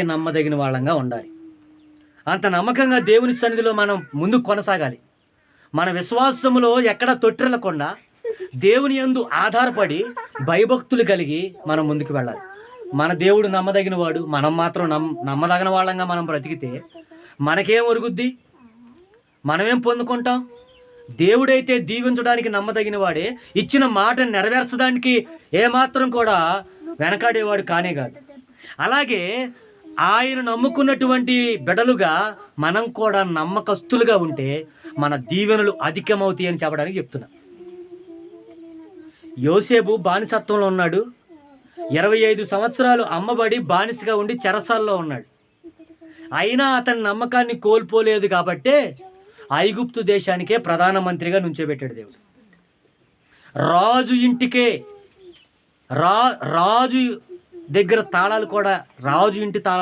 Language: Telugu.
నమ్మదగిన వాళ్ళంగా ఉండాలి. అంత నమ్మకంగా దేవుని సన్నిధిలో మనం ముందుకు కొనసాగాలి. మన విశ్వాసములో ఎక్కడ తొట్టిల్లకుండా దేవుని యందు ఆధారపడి భయభక్తులు కలిగి మనం ముందుకు వెళ్ళాలి. మన దేవుడు నమ్మదగిన వాడు. మనం మాత్రం నమ్మదగిన వాళ్ళంగా మనం బ్రతికితే మనకేం ఒరుగుద్ది? మనమేం పొందుకుంటాం? దేవుడైతే దీవించడానికి నమ్మదగిన వాడే, ఇచ్చిన మాట నెరవేర్చడానికి ఏమాత్రం కూడా వెనకాడేవాడు కానే కాదు. అలాగే ఆయన నమ్ముకున్నటువంటి బిడలుగా మనం కూడా నమ్మకస్తులుగా ఉంటే మన దీవెనలు అధికమవుతాయి అని చెప్పడానికి చెప్తున్నా. యోసేపు బానిసత్వంలో ఉన్నాడు. 25 సంవత్సరాలు అమ్మబడి బానిసగా ఉండి చెరసాల్లో ఉన్నాడు. అయినా అతని నమ్మకాన్ని కోల్పోలేదు కాబట్టే ఐగుప్తు దేశానికే ప్రధానమంత్రిగా నుంచోబెట్టాడు దేవుడు. రాజు ఇంటికే రాజు దగ్గర తాళాలు కూడా రాజు ఇంటి తాళాలు